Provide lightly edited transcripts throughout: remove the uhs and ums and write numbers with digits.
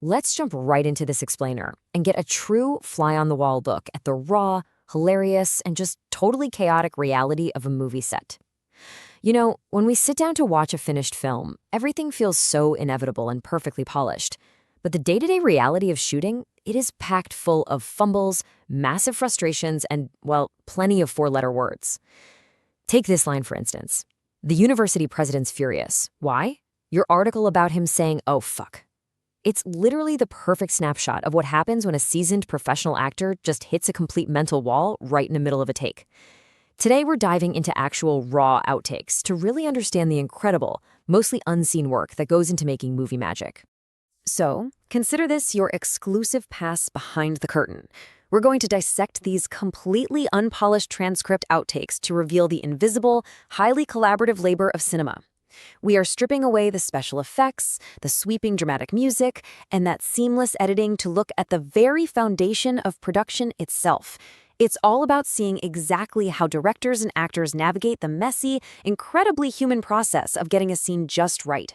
Let's jump right into this explainer and get a true fly-on-the-wall look at the raw, hilarious, and just totally chaotic reality of a movie set. When we sit down to watch a finished film, everything feels so inevitable and perfectly polished. But the day-to-day reality of shooting, it is packed full of fumbles, massive frustrations, and, well, plenty of four-letter words. Take this line, for instance. The university president's furious. Why? Your article about him saying, "Oh, fuck." It's literally the perfect snapshot of what happens when a seasoned professional actor just hits a complete mental wall right in the middle of a take. Today, we're diving into actual raw outtakes to really understand the incredible, mostly unseen work that goes into making movie magic. So, consider this your exclusive pass behind the curtain. We're going to dissect these completely unpolished transcript outtakes to reveal the invisible, highly collaborative labor of cinema. We are stripping away the special effects, the sweeping dramatic music, and that seamless editing to look at the very foundation of production itself. It's all about seeing exactly how directors and actors navigate the messy, incredibly human process of getting a scene just right.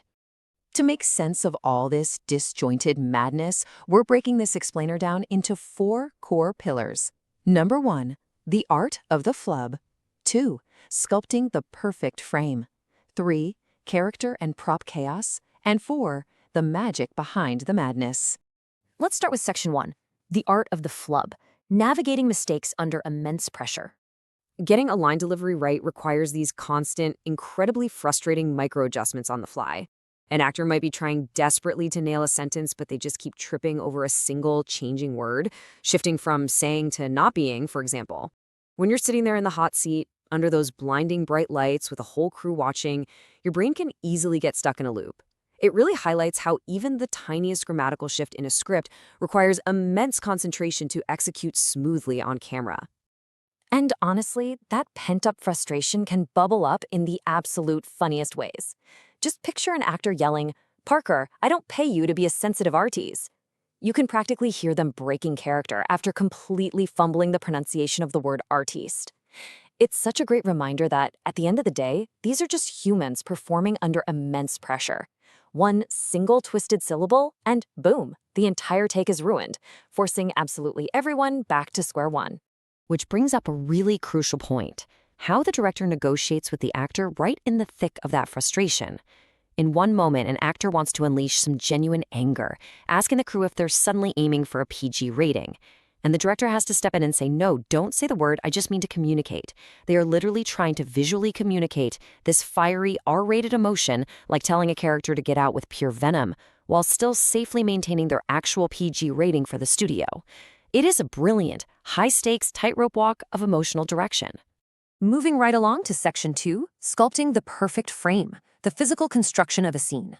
To make sense of all this disjointed madness, we're breaking this explainer down into 4 core pillars. Number 1, the art of the flub. 2, sculpting the perfect frame. 3, character and prop chaos. And 4, the magic behind the madness. Let's start with section 1, the art of the flub, navigating mistakes under immense pressure. Getting a line delivery right requires these constant, incredibly frustrating micro-adjustments on the fly. An actor might be trying desperately to nail a sentence, but they just keep tripping over a single changing word, shifting from saying to not being, for example. When you're sitting there in the hot seat, under those blinding bright lights with a whole crew watching, your brain can easily get stuck in a loop. It really highlights how even the tiniest grammatical shift in a script requires immense concentration to execute smoothly on camera. And honestly, that pent-up frustration can bubble up in the absolute funniest ways. Just picture an actor yelling, "Parker, I don't pay you to be a sensitive artiste." You can practically hear them breaking character after completely fumbling the pronunciation of the word artiste. It's such a great reminder that, at the end of the day, these are just humans performing under immense pressure. One single twisted syllable, and boom, the entire take is ruined, forcing absolutely everyone back to square one. Which brings up a really crucial point: how the director negotiates with the actor right in the thick of that frustration. In one moment, an actor wants to unleash some genuine anger, asking the crew if they're suddenly aiming for a PG rating. And the director has to step in and say, "No, don't say the word, I just mean to communicate." They are literally trying to visually communicate this fiery, R-rated emotion, like telling a character to get out with pure venom, while still safely maintaining their actual PG rating for the studio. It is a brilliant, high-stakes tightrope walk of emotional direction. Moving right along to section 2, sculpting the perfect frame, the physical construction of a scene.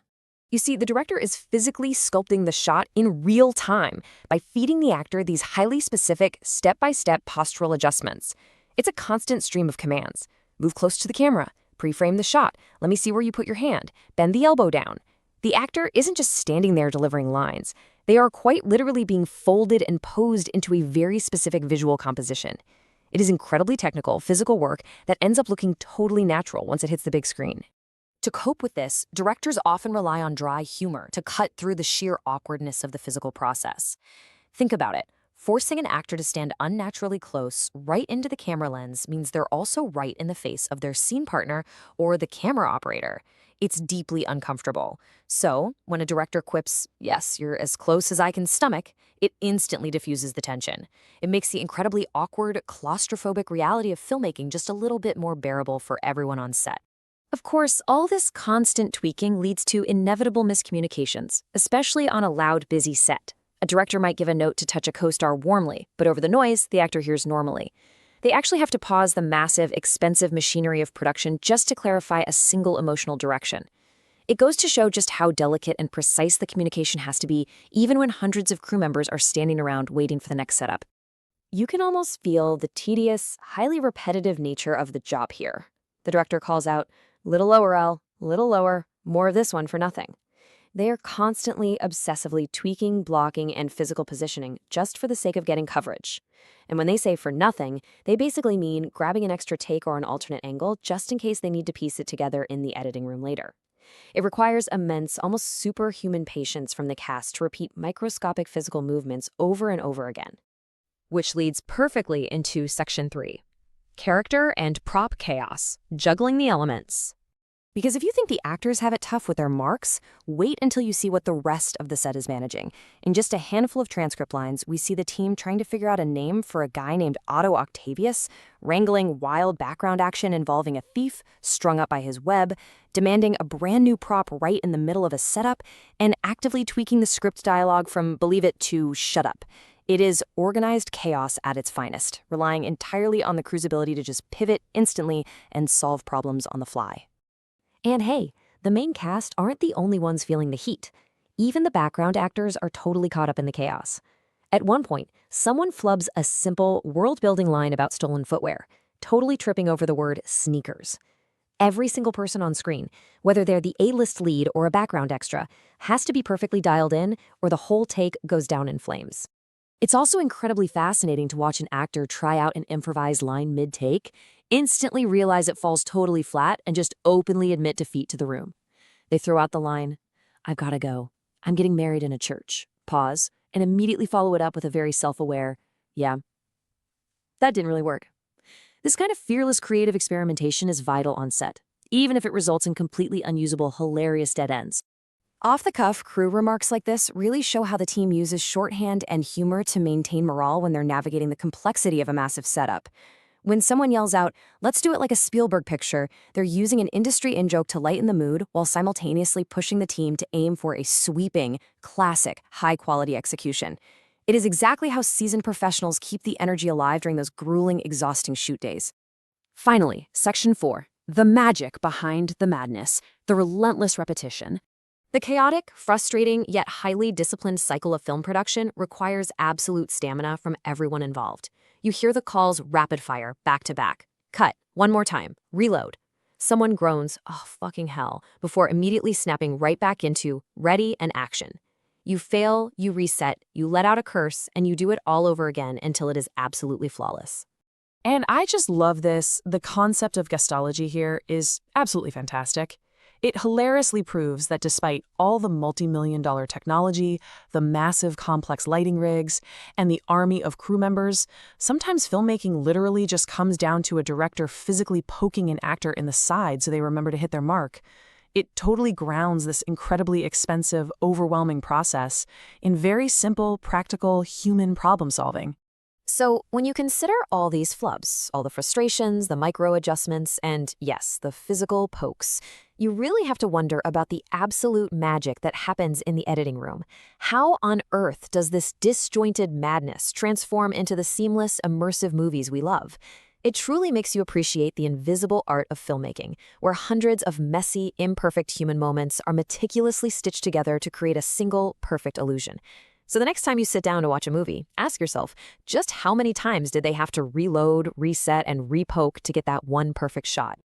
You see, the director is physically sculpting the shot in real time by feeding the actor these highly specific, step-by-step postural adjustments. It's a constant stream of commands. Move close to the camera, pre-frame the shot, let me see where you put your hand, bend the elbow down. The actor isn't just standing there delivering lines. They are quite literally being folded and posed into a very specific visual composition. It is incredibly technical, physical work that ends up looking totally natural once it hits the big screen. To cope with this, directors often rely on dry humor to cut through the sheer awkwardness of the physical process. Think about it. Forcing an actor to stand unnaturally close right into the camera lens means they're also right in the face of their scene partner or the camera operator. It's deeply uncomfortable. So, when a director quips, "Yes, you're as close as I can stomach," it instantly diffuses the tension. It makes the incredibly awkward, claustrophobic reality of filmmaking just a little bit more bearable for everyone on set. Of course, all this constant tweaking leads to inevitable miscommunications, especially on a loud, busy set. A director might give a note to touch a co-star warmly, but over the noise, the actor hears normally. They actually have to pause the massive, expensive machinery of production just to clarify a single emotional direction. It goes to show just how delicate and precise the communication has to be, even when hundreds of crew members are standing around waiting for the next setup. You can almost feel the tedious, highly repetitive nature of the job here. The director calls out, "Little lower, L, little lower, more of this one for nothing." They are constantly, obsessively tweaking, blocking, and physical positioning just for the sake of getting coverage. And when they say for nothing, they basically mean grabbing an extra take or an alternate angle just in case they need to piece it together in the editing room later. It requires immense, almost superhuman patience from the cast to repeat microscopic physical movements over and over again. Which leads perfectly into Section 3. Character and prop chaos, juggling the elements. Because if you think the actors have it tough with their marks, wait until you see what the rest of the set is managing. In just a handful of transcript lines, we see the team trying to figure out a name for a guy named Otto Octavius, wrangling wild background action involving a thief strung up by his web, demanding a brand new prop right in the middle of a setup, and actively tweaking the script dialogue from believe it to shut up. It is organized chaos at its finest, relying entirely on the crew's ability to just pivot instantly and solve problems on the fly. And hey, the main cast aren't the only ones feeling the heat. Even the background actors are totally caught up in the chaos. At one point, someone flubs a simple, world-building line about stolen footwear, totally tripping over the word sneakers. Every single person on screen, whether they're the A-list lead or a background extra, has to be perfectly dialed in or the whole take goes down in flames. It's also incredibly fascinating to watch an actor try out an improvised line mid-take, instantly realize it falls totally flat, and just openly admit defeat to the room. They throw out the line, "I've gotta go. I'm getting married in a church." Pause, and immediately follow it up with a very self-aware, "Yeah, that didn't really work." This kind of fearless creative experimentation is vital on set, even if it results in completely unusable, hilarious dead ends. Off-the-cuff crew remarks like this really show how the team uses shorthand and humor to maintain morale when they're navigating the complexity of a massive setup. When someone yells out, "Let's do it like a Spielberg picture," they're using an industry in-joke to lighten the mood while simultaneously pushing the team to aim for a sweeping, classic, high-quality execution. It is exactly how seasoned professionals keep the energy alive during those grueling, exhausting shoot days. Finally, Section 4. The magic behind the madness, the relentless repetition. The chaotic, frustrating, yet highly disciplined cycle of film production requires absolute stamina from everyone involved. You hear the calls rapid fire, back to back. Cut, one more time, reload. Someone groans, "Oh, fucking hell," before immediately snapping right back into ready and action. You fail, you reset, you let out a curse, and you do it all over again until it is absolutely flawless. And I just love this. The concept of gestology here is absolutely fantastic. It hilariously proves that despite all the multi-million-dollar technology, the massive complex lighting rigs, and the army of crew members, sometimes filmmaking literally just comes down to a director physically poking an actor in the side so they remember to hit their mark. It totally grounds this incredibly expensive, overwhelming process in very simple, practical, human problem-solving. So, when you consider all these flubs, all the frustrations, the micro-adjustments, and yes, the physical pokes, you really have to wonder about the absolute magic that happens in the editing room. How on earth does this disjointed madness transform into the seamless, immersive movies we love? It truly makes you appreciate the invisible art of filmmaking, where hundreds of messy, imperfect human moments are meticulously stitched together to create a single, perfect illusion. So the next time you sit down to watch a movie, ask yourself, just how many times did they have to reload, reset, and repoke to get that one perfect shot?